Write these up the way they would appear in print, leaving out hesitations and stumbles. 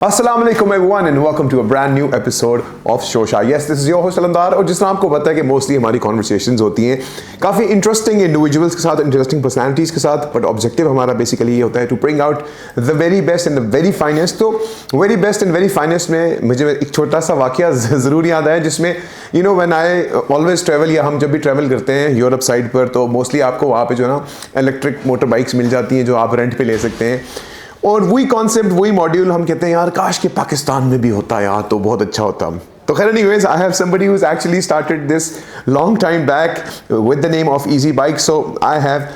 Assalamu alaikum everyone and welcome to a brand new episode of Shosha. Yes, this is your host अलंदार और जिस तरह आपको पता है कि मोस्टली हमारी कॉन्वर्सेशंस होती हैं काफ़ी इंटरेस्टिंग इंडिविजुअल्स के साथ, इंटरेस्टिंग पर्सनैलिटीज़ के साथ, बट ऑब्जेक्टिव हमारा बेसिकली ये होता है to bring out the very best and the very finest. तो very best and very finest में मुझे एक छोटा सा वाकया ज़रूर याद आया जिसमें you know when I always travel, या हम जब भी ट्रैवल करते हैं यूरोप साइड पर तो मोस्टली आपको वहाँ पे जो है ना इलेक्ट्रिक मोटर बाइक्स मिल जाती हैं जो आप रेंट पे ले सकते हैं। और वही कॉन्सेप्ट, वही मॉड्यूल हम कहते हैं यार काश के पाकिस्तान में भी होता यार तो बहुत अच्छा होता। तो खैर anyways, I have somebody who has actually started this long time back with the name of easy bike. So I have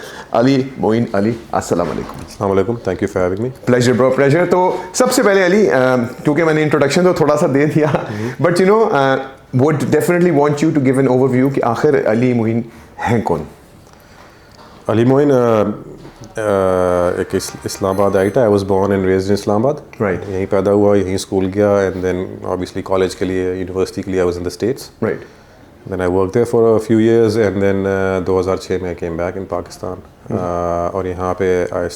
Ali Moin. Ali, अस्सलाम वालेकुम। अस्सलाम वालेकुम, thank you for having me. Pleasure bro, pleasure. तो सबसे पहले अली, क्योंकि मैंने इंट्रोडक्शन तो थोड़ा सा दे दिया, but you know would definitely want you to give an overview कि आखिर अली मोइन हैं कौन? अली मोइन एक इस्लामाबाद आइट है। I was born and raised in Islamabad. Right. यहीं पैदा हुआ, यहीं स्कूल गया, एंड देन ऑब्वियसली कॉलेज के लिए, यूनिवर्सिटी के लिए I was in the States. Right. Then I work there for a few years and then 2006 में आई केम बैक इन पाकिस्तान। और यहाँ पे I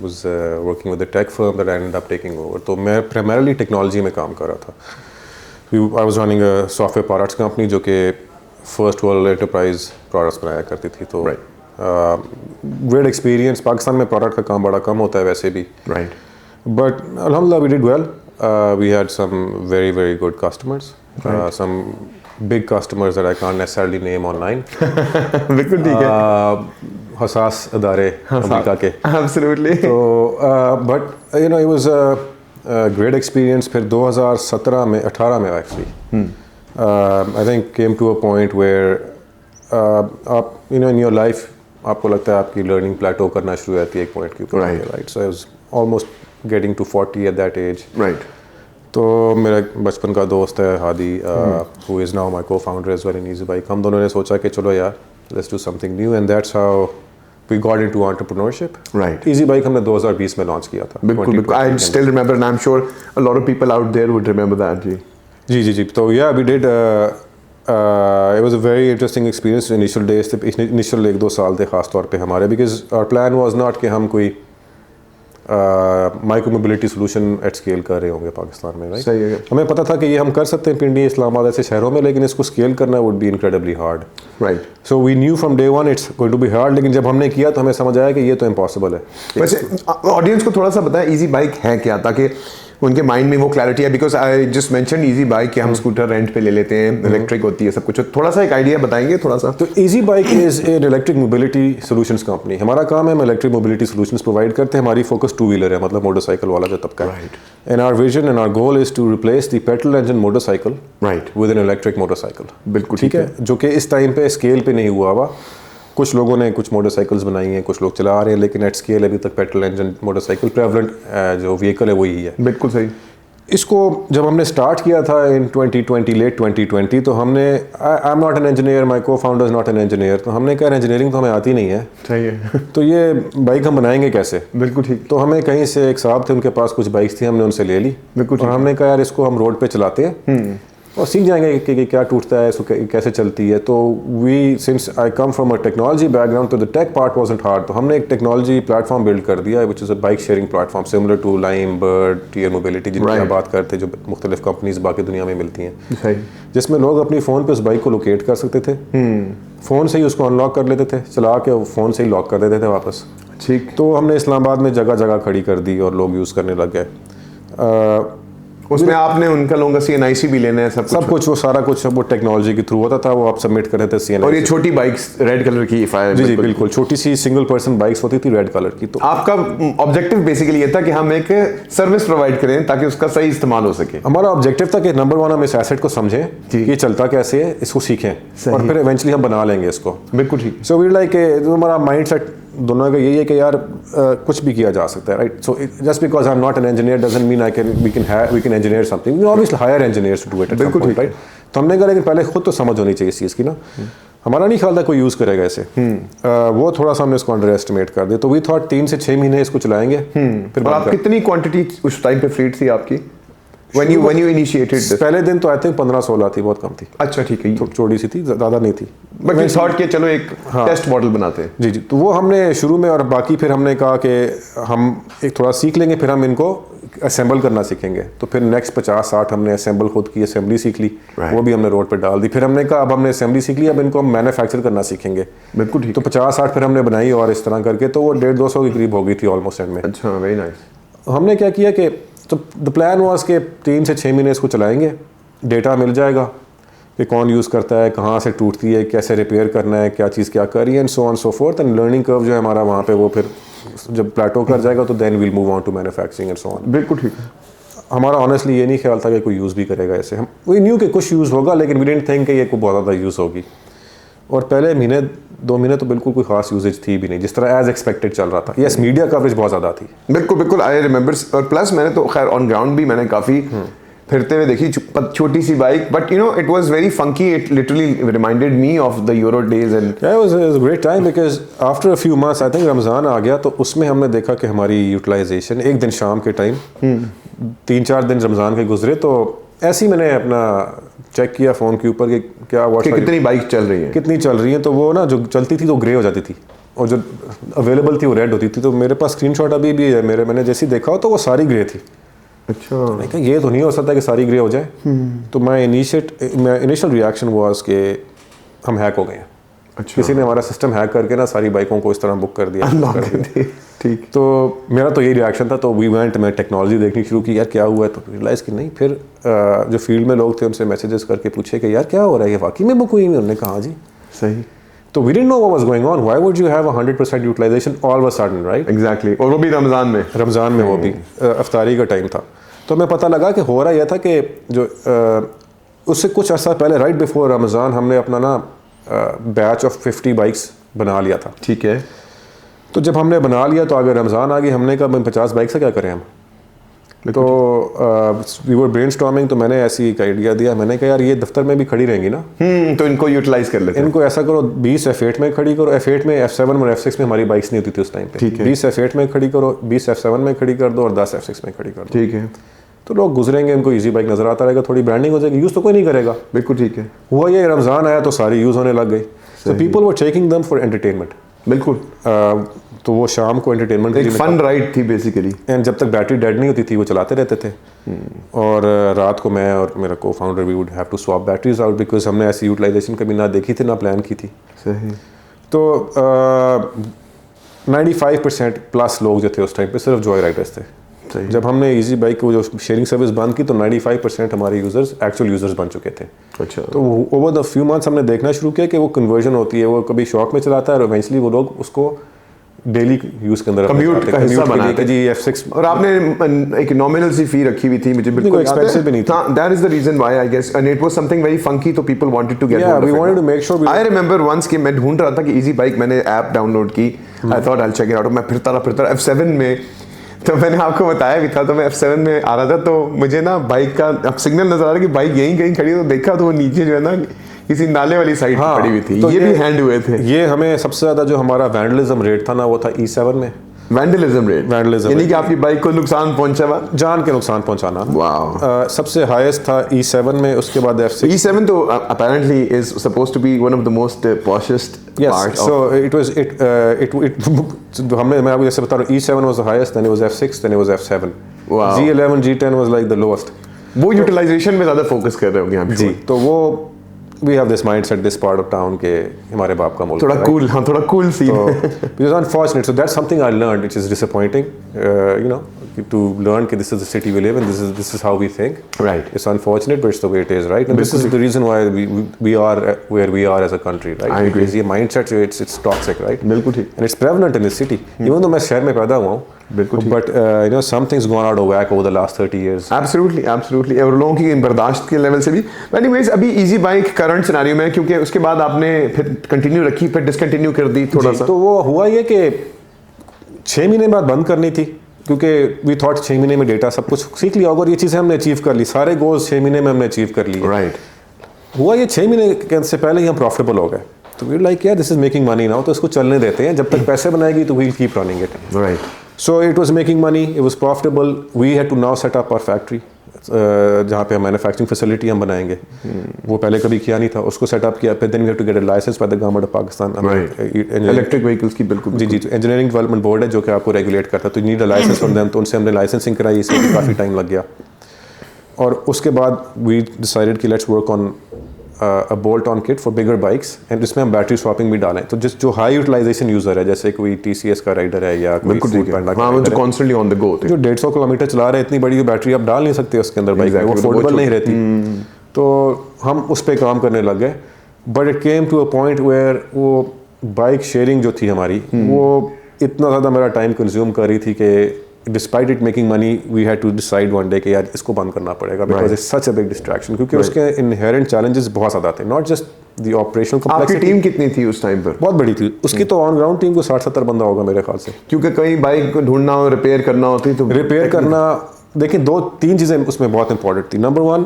was working with the take firm that I ended up taking over. तो मैं primarily technology में काम कर रहा था। I was running a software products company जो कि फर्स्ट वर्ल्ड एंटरप्राइज प्रोडक्ट्स बनाया करती थी। तो ग्रेट एक्सपीरियंस। पाकिस्तान में प्रोडक्ट का काम बड़ा कम होता है वैसे भी। राइट। बट अल्हम्दुलिल्लाह we did well. We had some very very good customers, some big customers that I can't necessarily name online. बिल्कुल ठीक है। हसास अदारे अमेरिका के। एब्सोल्युटली। तो but you know it was a great experience. फिर 2017 में 18 में actually I think came to a point where आप you know in your life आपको लगता है आपकी लर्निंग प्लेटो करना शुरू होती है एक पॉइंट के ऊपर। Right. So I was almost getting to 40 at that age. Right. तो मेरा बचपन का दोस्त है Hadi, who is now my co-founder as well in easy bike. हम दोनों ने सोचा कि चलो यार let's do something new, and that's how we got into entrepreneurship. Right. Easy bike हमने 2020 में लॉन्च किया था। बिल्कुल बिल्कुल। I still remember and I am sure a lot of people out there would remember that. जी जी। तो yeah we did it was a very interesting experience initial days थे, initial 1-2 साल थे ख़ास तौर पे हमारे, because our plan was not कि हम कोई micro mobility solution at scale कर रहे होंगे पाकिस्तान में। राइट। सही है। हमें पता था कि ये हम कर सकते हैं पिंडी, इस्लामाबाद ऐसे शहरों में, लेकिन इसको स्केल करना would be incredibly hard. Right. So we knew from day one it's going to be hard, लेकिन जब हमने किया तो हमें समझ आया कि ये तो इम्पॉसिबल है। वैसे ऑडियंस को थोड़ा सा बताएं इजी बाइक है क्या, ताकि उनके माइंड में वो क्लैरिटी है। Because I just mention easy bike कि हम स्कूटर रेंट पे ले लेते हैं, इलेक्ट्रिक होती है सब कुछ। थोड़ा सा एक आइडिया बताएंगे थोड़ा सा? तो easy bike is an electric mobility solutions company. हमारा काम है, हम इलेक्ट्रिक मोबिलिटी सॉल्यूशंस प्रोवाइड करते हैं। हमारी फोकस 2 व्हीलर है, मतलब मोटरसाइकिल वाला जो तबका है। And our vision and our goal is to replace the petrol engine motorcycle with an electric motorcycle. बिल्कुल ठीक है। जो कि इस टाइम पे स्केल पे नहीं हुआ हुआ। कुछ लोगों ने कुछ मोटरसाइकिल्स बनाई हैं, कुछ लोग चला रहे हैं, लेकिन एट स्केल अभी तक पेट्रोल इंजन मोटरसाइकिल प्रेवलेंट जो व्हीकल है वही है। बिल्कुल सही। इसको जब हमने स्टार्ट किया था इन 2020, लेट 2020, तो हमने I am not an engineer, my co-founder is not an engineer, तो हमने कहा इंजीनियरिंग तो हमें आती नहीं है। सही है। तो ये बाइक हम बनाएंगे कैसे? बिल्कुल ठीक। तो हमें कहीं से एक साहब थे, उनके पास कुछ बाइक्स थी, हमने उनसे ले ली। बिल्कुल। और हमने कहा यार इसको हम रोड पे चलाते हैं और सीख जाएंगे कि क्या टूटता है, इसको कैसे चलती है। तो we since I come from a technology background, तो the tech part wasn't hard. तो हमने एक टेक्नोलॉजी प्लेटफॉर्म बिल्ड कर दिया which is a bike sharing platform similar to Lime, Bird, Tier Mobility, जिनकी आप बात करते हैं, जो मुख्तलिफ कंपनीज बाकी दुनिया में मिलती हैं, जिसमें लोग अपनी फ़ोन पे उस बाइक को लोकेट कर सकते थे। फ़ोन से ही उसको अनलॉक कर लेते थे, चला के फ़ोन से ही लॉक कर देते थे वापस। ठीक। तो हमने इस्लामाबाद में जगह जगह खड़ी कर दी और लोग यूज़ करने लग गए। उसमें आपने उनका लोगों का CNIC भी लेना है, सब कुछ वो सारा कुछ वो टेक्नोलॉजी के थ्रू होता था, वो आप सबमिट कर रहे थे CNIC। और ये छोटी बाइक्स रेड कलर की जी बिल्कुल छोटी सी सिंगल पर्सन बाइक्स होती थी रेड कलर की। तो आपका ऑब्जेक्टिव बेसिकली ये था कि हम एक सर्विस प्रोवाइड करें ताकि उसका सही इस्तेमाल हो सके। हमारा ऑब्जेक्टिव था कि नंबर 1 हम इस एसेट को समझें कि ये चलता कैसे है, इसको सीखें और फिर इवेंचुअली हम बना लेंगे इसको। बिल्कुल ठीक। सो वी लाइक हमारा माइंड सेट दोनों का यही है कि यार कुछ भी किया जा सकता है। Right. So just because I am not an engineer doesn't mean we can engineer something. We obviously hire engineers to do it. बिल्कुल ठीक। राइट। तो हमने कहा लेकिन पहले खुद तो समझ होनी चाहिए इस चीज़ की ना। हमारा नहीं ख्याल था कोई यूज़ करेगा ऐसे। वो थोड़ा सा हमने इसको अंडर एस्टिमेट कर दिया। तो वी थॉट 3 से 6 महीने इसको चलाएंगे। फिर आप कितनी क्वांटिटी उस टाइम पे फ्लीट थी आपकी? When you initiated this? पहले दिन तो आई थिंक 15-16 थी, बहुत कम थी। अच्छा ठीक है, छोटी सी थी, ज़्यादा नहीं थी। बट वी थॉट कि चलो एक टेस्ट मॉडल बनाते हैं। जी। तो वो हमने शुरू में, और बाकी फिर हमने कहा कि हम एक थोड़ा सीख लेंगे, फिर हम इनको असेंबल करना सीखेंगे। तो फिर नेक्स्ट 50-60 हमने असेंबल खुद की असेंबली सीख ली, वो भी हमने रोड पे डाल दी। फिर हमने कहा अब हमने असेंबली सीख ली, अब इनको हम मैन्युफैक्चर करना सीखेंगे। बिल्कुल ठीक। तो 50-60 फिर हमने बनाई, और इस तरह करके तो वो 150-200 के करीब हो गई थी ऑलमोस्ट एंड में। अच्छा, वेरी नाइस। हमने क्या किया कि तो द प्लान वाज के 3 से 6 महीने इसको चलाएंगे, डेटा मिल जाएगा कि कौन यूज़ करता है, कहाँ से टूटती है, कैसे रिपेयर करना है, क्या चीज़ क्या कर रही है, and so on so fourth. And learning curve जो है हमारा वहाँ पे, वो फिर जब प्लेटो कर जाएगा तो then will move on to manufacturing and so on. बिल्कुल ठीक है। हमारा ऑनेस्टली ये नहीं ख्याल था कि कोई यूज़ भी करेगा ऐसे। हम वी न्यू कि कुछ यूज़ होगा, लेकिन वी डिडंट थिंक कि ये कोई बहुत ज़्यादा यूज़ होगी। और पहले महीने 2 महीने तो बिल्कुल कोई खास यूजेज थी भी नहीं, जिस तरह एज एक्सपेक्टेड चल रहा था। यस, मीडिया कवरेज बहुत ज़्यादा थी। बिल्कुल बिल्कुल, आई रिमेंबर। और प्लस मैंने तो खैर ऑन ग्राउंड भी मैंने काफ़ी फिरते हुए देखी, छोटी सी bike, but you know it was very funky. It literally reminded me of the euro days and it was a great time because after a few months, I think Ramzan आ गया, तो उसमें हमने देखा कि हमारी यूटिलाइजेशन, एक दिन शाम के टाइम 3-4 दिन रमज़ान के गुजरे, तो ऐसे ही मैंने अपना चेक किया फ़ोन के ऊपर कि क्या कितनी बाइक चल रही है, कितनी चल रही है। तो वो ना जो चलती थी तो ग्रे हो जाती थी, और जो अवेलेबल थी वो रेड होती थी। तो मेरे पास स्क्रीनशॉट अभी भी है मेरे, मैंने जैसी देखा हो तो वो सारी ग्रे थी। अच्छा, मैं कहा ये तो नहीं हो सकता कि सारी ग्रे हो जाए। तो मैं इनिशियल रिएक्शन वाज कि हम हैक हो गए हैं। अच्छा, किसी ने हमारा सिस्टम हैक करके ना सारी बाइकों को इस तरह बुक कर दिया। ठीक। तो मेरा तो यही रिएक्शन था। तो वी वेंट, मैं टेक्नोलॉजी देखनी शुरू की, यार क्या हुआ है। तो रियलाइज़ कि नहीं। फिर जो फील्ड में लोग थे उनसे मैसेजेस करके पूछे कि यार क्या हो रहा है, ये वाकई में बुक हुई? उन्होंने कहा जी सही। तो we didn't know what was going on, why would you have 100% utilization all of a sudden, right? Exactly, और वो भी रमज़ान में वो भी अफ्तारी का टाइम था। तो हमें पता लगा कि हो रहा यह था कि जो उससे कुछ अर्सा पहले, राइट बिफोर रमज़ान, हमने अपना ना बैच ऑफ 50 बाइक्स बना लिया था। ठीक है। तो जब हमने बना लिया तो अगर रमज़ान आ गई, हमने कहा 50 बाइक से क्या करें हम। तो वी वर ब्रेनस्टॉर्मिंग। तो मैंने ऐसी एक आइडिया दिया, मैंने कहा यार ये दफ्तर में भी खड़ी रहेंगी ना, तो इनको यूटिलाइज कर लेते हैं। इनको ऐसा करो 20 F8 में खड़ी करो। F8 में, F7 और F6 में हमारी बाइक्स नहीं होती थी उस टाइम पे। ठीक है। 20 F8 में खड़ी करो, 20 F7 में खड़ी कर दो, और 10 F6 में खड़ी कर दो। ठीक है। तो लोग गुजरेंगे, उनको इजी बाइक नजर आता रहेगा, थोड़ी ब्रांडिंग हो जाएगी, यूज़ तो कोई नहीं करेगा। बिल्कुल ठीक है। हुआ ये रमज़ान आया तो सारी यूज़ होने लग गई। तो people were taking them for entertainment. बिल्कुल। तो वो शाम को एंटरटेनमेंट एक फन राइड थी बेसिकली, एंड जब तक बैटरी डेड नहीं होती थी वो चलाते रहते थे। और रात को मैं और मेरा co-founder we would have to swap batteries out, because हमने ऐसी यूटिलाइजेशन कभी ना देखी थी ना प्लान की थी। सही। तो 95% प्लस लोग जो थे उस टाइम पे सिर्फ जॉय राइडर्स थे। सही। जब हमने इजी बाइक को जो शेयरिंग सर्विस बंद की तो 95% हमारे यूजर्स एक्चुअल यूजर्स बन चुके थे। अच्छा। तो ओवर द फ्यू मंथ्स हमने देखना शुरू किया कि वो कन्वर्जन होती है, वो कभी शॉक में चलाता है और इवेंचुअली वो लोग उसको डेली यूज के अंदर कम्यूट का हिस्सा बनाते जी F6। और आपने एक नॉमिनल सी फी रखी हुई थी, मुझे बिल्कुल एक्सपेंसिव भी नहीं था। That is the reason why I guess, and it was something very funky, तो people wanted to get Yeah, we wanted to make sure I remember once कि मैं ढूंढ रहा था कि इजी बाइक, मैंने ऐप डाउनलोड की, I thought I will check it out. मैं फिरता रहा F7 में, तो मैंने आपको बताया भी था, तो मैं F7 में आ रहा था, तो मुझे ना बाइक का अब सिग्नल नजर आ रहा कि बाइक यहीं कहीं खड़ी, तो देखा तो वो नीचे जो है ना किसी नाले वाली साइड हाँ, खड़ी हुई थी। तो ये भी हैंड हुए थे। ये हमें सबसे ज्यादा जो हमारा वैंडलिज्म रेट था ना वो था E7 में। वैंडलिज्म रेट, Vandalism यानी कि आपकी बाइक को नुकसान पहुंचा हुआ, जान के नुकसान पहुंचाना। वाह। सबसे हाईएस्ट था E7 में, उसके बाद F6। E7 तो apparently is supposed to be one of the most poshest part so of it was जो हमने, मैं आपको जैसे बता रहा हूँ, E7 was the highest, then it was F6, then it was F7। Wow. G11 G10 was like the lowest। वो utilisation में ज्यादा फोकस कर रहे होंगे आप जी। तो वो we have this mindset this part of town के हमारे बाप का मुल्क थोड़ा है, कूल, हाँ थोड़ा cool scene. So, it was unfortunate. So that's something I learned, which is disappointing. You know, to learn that this is the city we live in. This is how we think. Right. It's unfortunate, but it's the way it is, right? And this is the reason why we are where we are as a country, right? I agree. Because ये mindset it's toxic, right? बिल्कुल ठीक। And it's prevalent in this city. Even though मैं शहर में पैदा हुआ हूँ, बिल्कुल ठीक। but you know something's gone out of whack over the last 30 years. Absolutely, absolutely। और लोगों की बर्दाश्त के लेवल से भी। Anyways, अभी इजी बाइक करंट सिनेरियो में, क्योंकि उसके बाद आपने फिर कंटिन्यू रखी, फिर डिसकंटिन्यू कर दी थोड़ा सा। तो वो हुआ ये कि 6 महीने बाद बंद करनी थी, क्योंकि वी थॉट 6 महीने में डेटा सब कुछ सीख लिया होगा और ये चीज़ें हमने अचीव कर ली, सारे गोल्स 6 महीने में हमने अचीव कर लिए। राइट। हुआ ये 6 महीने से पहले ही हम प्रॉफिटेबल हो गए। तो वी लाइक यार this is making money now, तो इसको चलने देते हैं, जब तक पैसे बनाएगी तो we will keep running it. Right. So it was making money, it was profitable. We had to now set up our factory. जहाँ पे हम मैन्युफैक्चरिंग फैसिलिटी हम बनाएंगे, वो पहले कभी किया नहीं था, उसको सेटअप किया। फिर then we have to get a license by the government of Pakistan. Electric vehicles की बिल्कुल जी जी, इंजीनियरिंग डेवलपमेंट बोर्ड है जो कि आपको रेगुलेट करता है, तो need a license from them, तो उनसे हमने लाइसेंसिंग कराई, इसमें काफ़ी टाइम लग गया। और उसके बाद वी डिसाइडेड कि let's work on a bolt on kit for bigger bikes, and इसमें हम बैटरी स्वैपिंग भी डालें। तो जिस जो हाई यूटिलाइजेशन यूज़र है, जैसे कोई TCS का राइडर है या कोई फूड पैंडा का राइडर है, कॉन्स्टेंटली ऑन द गो, जो 150 किलोमीटर चला रहे हैं, इतनी बड़ी बैटरी आप डाल नहीं सकते उसके अंदर बाइक में, वो अफोर्डेबल नहीं रहती। तो हम उस पर काम करने लग गए। But it came to a point where वो बाइक शेयरिंग जो थी हमारी, वो इतना ज़्यादा मेरा टाइम कंज्यूम कर रही थी कि despite it making money we had to decide one day कि यार इसको बंद करना पड़ेगा, because it's such a big distraction, क्योंकि उसके इनहेरेंट चैलेंजेस बहुत ज़्यादा थे, नॉट जस्ट द ऑपरेशनल आपकी टीम कितनी थी उस टाइम पर? बहुत बड़ी थी उसकी, तो ऑन ग्राउंड टीम को 60-70 बंदा होगा मेरे ख्याल से, क्योंकि कहीं बाइक को ढूंढना हो, रिपेयर करना होती तो रिपेयर करना। देखिए 2-3 चीज़ें उसमें बहुत इंपॉर्टेंट थी। नंबर 1,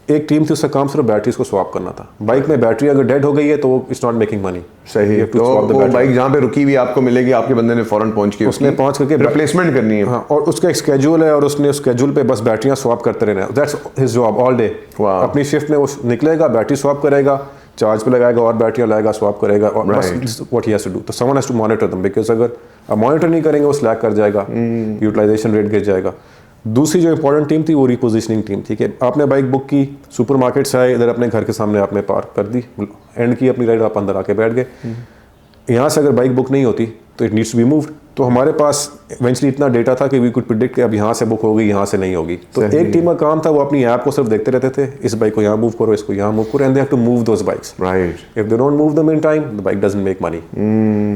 एक टीम थी, उसका काम सिर्फ बैटरीज को स्वैप करना था। बाइक में बैटरी अगर डेड हो गई है तो इट्स नॉट मेकिंग मनी। सही है, तो वो बाइक जहाँ पे रुकी हुई आपको मिलेगी, आपके बंदे ने फौरन पहुंच के उसने पहुंच करके रिप्लेसमेंट करनी है। हाँ, और उसका एक स्केड्यूल है और उसने उस स्केड्यूल पे बस बैटरियां स्वैप करते रहना है। That's his job all day. अपनी शिफ्ट में वो निकलेगा, बैटरी स्वैप करेगा, चार्ज पे लगाएगा और बैटरियां लाएगा, स्वैप करेगा, और बस what he has to do. तो someone has to monitor them, because अगर आप मॉनिटर नहीं करेंगे वो स्लैक कर जाएगा, यूटिलाइजेशन रेट गिर जाएगा। दूसरी जो इंपॉर्टेंट टीम थी वो रिपोजिशनिंग टीम थी कि आपने बाइक बुक की, सुपरमार्केट से आए, इधर अपने घर के सामने आपने पार्क कर दी, एंड की अपनी राइड, आप अंदर आके बैठ गए। यहाँ से अगर बाइक बुक नहीं होती तो it needs to be moved. तो हमारे पास इवेंचुअली इतना डेटा था कि वी कुड प्रिडिक्ट कि अब यहाँ से बुक होगी, यहाँ से नहीं होगी। तो एक टीम का काम था, वो अपनी ऐप को सिर्फ देखते रहते थे, इस बाइक को यहाँ मूव करो, इसको यहाँ मूव करो, and they have to move those bikes. Right, if they don't move them in time the bike doesn't make money,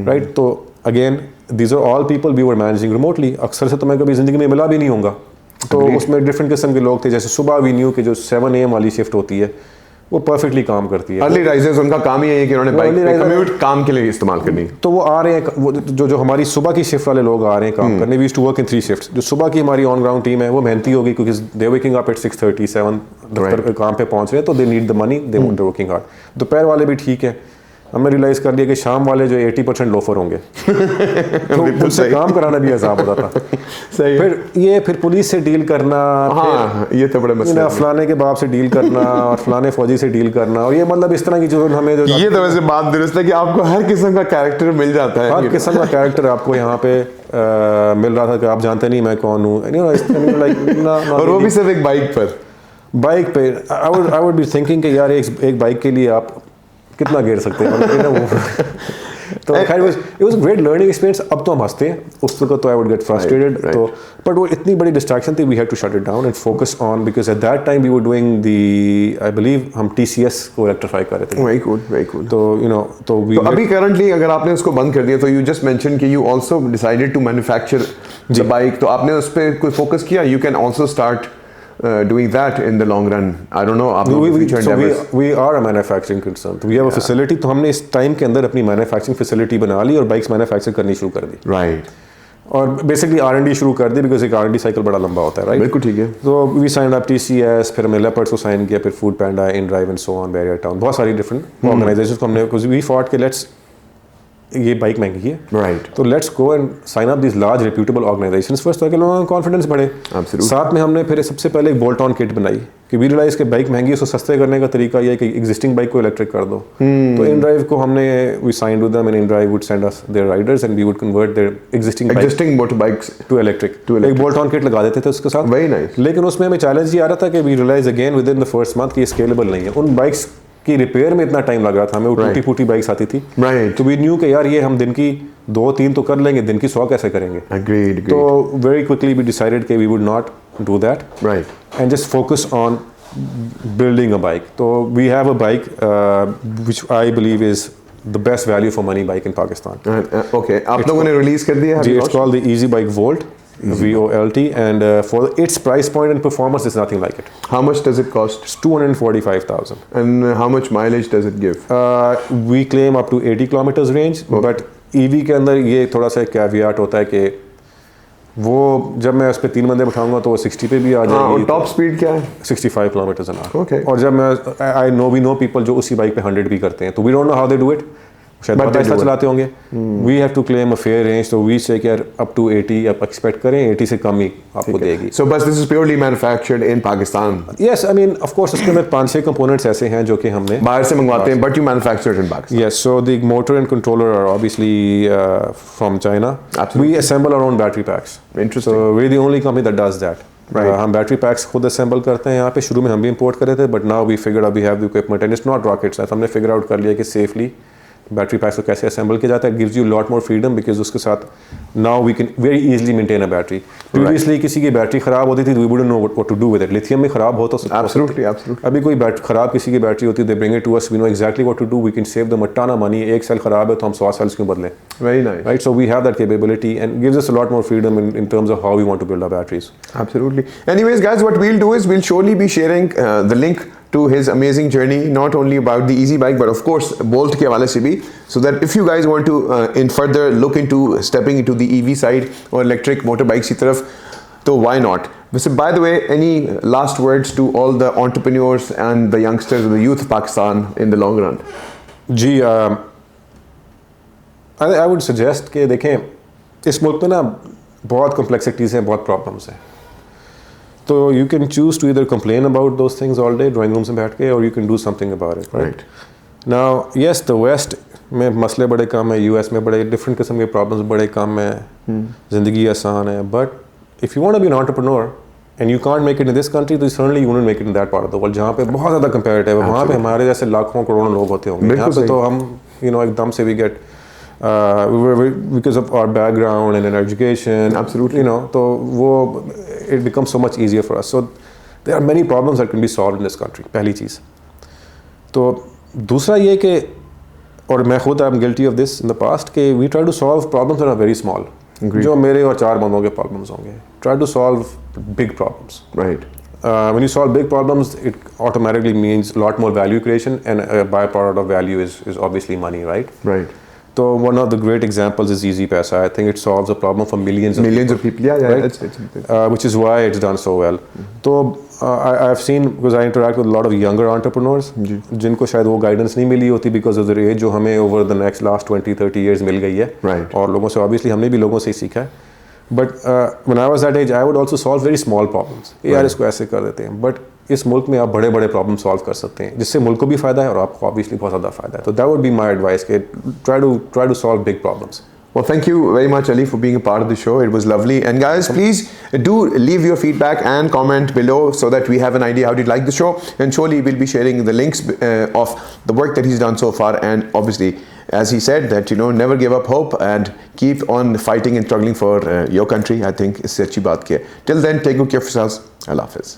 right. तो again these are all people we were managing remotely. अक्सर से तो मैं कभी जिंदगी में मिला भी नहीं होगा। तो उसमें डिफरेंट किस्म के लोग थे, जैसे सुबह वी न्यू कि जो 7 AM वाली शिफ्ट होती है वो परफेक्टली काम करती है। अर्ली राइजर्स, उनका काम ही है कि उन्होंने बाइक पे कम्यूट काम के लिए इस्तेमाल करनी। तो वो आ रहे हैं, वो जो हमारी सुबह की शिफ्ट वाले लोग आ रहे हैं काम करने। We used to work in 3 shifts. जो सुबह की हमारी ऑन ग्राउंड टीम है वो मेहनती होगी, क्योंकि दे वेकिंग अप एट 6:30 7 दफ्तर पे काम पे पहुंच रहे हैं, तो they need the money, they want working hard. दोपहर वाले भी ठीक है। हमने रियलाइज कर लिया कि शाम वाले जो 80% लोफर होंगे तो उनसे काम कराना भी आसान होता था। सही है। फिर पुलिस से डील करना, हाँ, ये तो बड़ा मसला है। फलाने के बाप से डील करना और फलाने फौजी से डील करना, और ये मतलब इस तरह की जो हमें जो ये तो वैसे बात दुरुस्त है कि आपको हर किस्म का कैरेक्टर मिल जाता है। हर किस्म का कैरेक्टर आपको यहाँ पे मिल रहा था कि आप जानते नहीं मैं कौन हूँ, और वो भी सिर्फ एक बाइक पे। आई वुड बी थिंकिंग कि यार एक बाइक के लिए आप कितना गिर सकते हैं। तो खैर it was great learning experience. अब तो हम हंसते हैं, उस वक्त तो आई वुड गेट फ्रस्ट्रेटेड। तो बट वो इतनी बड़ी डिस्ट्रैक्शन थी, we had to shut it down and focus on, because at that time we were doing the, I believe हम TCS को इलेक्ट्रीफाई कर रहे थे। Very cool. तो यू नो, तो अभी करंटली अगर आपने उसको बंद कर दिया, तो यू जस्ट मेंशन कि you also decided to manufacture the bike, तो आपने उस पर कोई फोकस किया? You can also start doing that in the long run. I don't know. We are a manufacturing concern. We have a facility. तो हमने इस टाइम के अंदर अपनी मैन्युफैक्चरिंग फैसिलिटी बना ली और बाइक्स मैन्युफैक्चर करनी शुरू कर दी। राइट। और बेसिकली R&D शुरू कर दी, बिकॉज एक R&D साइकिल बड़ा लंबा होता है, राइट? बिल्कुल ठीक है। तो वी साइन अप TCS, फिर हमने लेपर्ड्स को साइन किया, फिर Foodpanda, InDrive and so on, Bahria Town, बहुत सारी डिफरेंट ऑर्गेनाइजेशंस को हमने, बिकॉज वी फॉट के लेट्स, ये बाइक महंगी है, राइट, तो let's go and sign up this large reputable organizations first, ताकि लोगों का कॉन्फिडेंस बढ़े। साथ में हमने फिर सबसे पहले एक बोल्ट ऑन किट बनाई कि वी रियलाइज कि बाइक महंगी है, उसको सस्ते करने का तरीका ये है कि एग्जिस्टिंग बाइक को इलेक्ट्रिक कर दो। तो InDrive को हमने, we signed with them and InDrive would send us their riders and we would convert their existing motor bikes to electric. एक बोल्ट ऑन किट लगा देते थे उसके साथ। Very nice. लेकिन उसमें हमें चैलेंज ये आ रहा था कि we realize again within the first month कि स्केलेबल नहीं है। उन बाइक्स की रिपेयर में इतना टाइम लग रहा था हमें, वो टूटी फूटी बाइक्स आती थी। तो वी न्यू कि यार ये हम दिन की 2-3 तो कर लेंगे, दिन की 100 कैसे करेंगे? Agreed. तो वेरी क्विकली वी डिसाइडेड कि we would not do that, right, and just focus on building a bike. तो we have a bike which I believe is the best value for money bike in Pakistan. Okay, आप लोगों ने release कर दिया है? जी, it's called the easy bike volt, VOLT, and for its price point and performance, there's nothing like it. How much does it cost? It's 245,000. And how much mileage does it give? We claim up to 80 kilometers range, but EV के अंदर ये थोड़ा सा caveat होता है कि वो जब मैं उस पर 3 बंदे बैठाऊंगा तो वो 60 पे भी आ जाएगी। और टॉप स्पीड क्या है? 65 किलोमीटर an hour. Okay. और जब मैं वी नो पीपल जो उसी बाइक पे 100 भी करते हैं, तो we don't know how they do it, शायद But बहुत they ऐसा do it. चलाते होंगे. We have to claim a fair range, तो वी से यार अप टू 80 आप एक्सपेक्ट करें, 80 से कम ही आपको देगी. So but this is purely manufactured in Pakistan. Yes, I mean of course उसके अंदर 5-6 कंपोनेंट्स ऐसे हैं जो कि हमने बाहर से मंगवाते हैं, but you manufacture it in Pakistan. Yes, so the motor and controller are obviously from China. Absolutely. We assemble our own battery packs. Interesting. So we're the only company that does that. Right. हम battery PACS खुद assemble करते हैं यहाँ पे. शुरू में हम भी इंपोर्ट कर रहे थे, but now we figure we have the equipment and it's not rocket science. हमने फिगर आउट कर लिया कि सेफली बैटरी पैक्स को कैसे असेंबल किया जाता है. Gives you lot more freedom because उसके साथ now we can very easily maintain a battery. Previously किसी की बैटरी खराब होती थी, we wouldn't know what to do with it. Lithium में खराब हो तो Absolutely, absolutely. अभी कोई खराब किसी की बैटरी होती है, they bring it to us, we know exactly what to do, we can save them a ton of money. एक सेल खराब है तो हम 100 सेल्स क्यों बदलें. Very nice. Right, so we have that capability and gives us a lot more freedom in terms of how we want to build our batteries. Absolutely. Anyways, guys, what we'll do is we'll surely be sharing the link to his amazing journey, not only about the Easy Bike, but of course Bolt के हवाले से भी, so that if you guys want to in further look into stepping into the EV side or electric motorbikes की तरफ, तो why not? So by the way, any last words to all the entrepreneurs and the youngsters and the youth of Pakistan in the long run? Ji, I would suggest कि देखें इस मुल्क में ना बहुत कम्प्लेक्सिटीज़ हैं, बहुत प्रॉब्लम्स हैं. तो you can choose to either complain about those things all day drawing room से बैठ के, or you can do something about it. Right. Now, yes, the West में मसले बड़े कम है, US में बड़े डिफरेंट किस्म के प्रॉब्लम्स बड़े कम है, ज़िंदगी आसान है. But if you want to be an entrepreneur and you can't make it in this country, तो certainly you won't make it in that part of the world जहाँ पे बहुत ज़्यादा competitive है. वहाँ पे हमारे जैसे लाखों करोड़ों लोग होते होंगे. यहाँ पे तो हम एकदम से we get because of our background and our education, Absolutely. तो वो it becomes so much easier for us. So there are many problems that can be solved in this country. पहली चीज़. तो दूसरा ये कि, और मैं खुद I'm guilty of this in the past, कि we try to solve problems that are very small. जो मेरे और 4 बंदों के प्रॉब्लम्स होंगे. Try to solve big problems. Right. When you solve big problems, it automatically means a lot more value creation, and a byproduct of value is obviously money, right? Right. So one of the great examples is Easy Paisa. I think it solves a problem for millions of people. Yeah, right? It's which is why it's done so well. So I've seen, because I interact with a lot of younger entrepreneurs, जिनको शायद वो guidance नहीं मिली होती because of their age, जो हमें over the next last 20-30 years मिल गई है. Right. और लोगों से obviously हमने भी लोगों से ही सीखा है. But when I was that age, I would also solve very small problems. यार इसको ऐसे कर देते हैं. But इस मुल्क में आप बड़े बड़े प्रॉब्लम सॉल्व कर सकते हैं, जिससे मुल्क को भी फ़ायदा है और आपको ऑब्वियसली बहुत ज़्यादा फ़ायदा है. तो that would be my advice कि try to solve big problems. Well, thank you very much, Ali, for being a part of the show. It was lovely. And guys, please do leave your feedback and comment below so that we have an idea how you like the show. And surely we'll be sharing the links of the work that he's done so far. And obviously, as he said, that never give up hope and keep on fighting and struggling for your country. I think is sachi baat ki hai. Till then, take good care of yourselves. Allah Hafiz.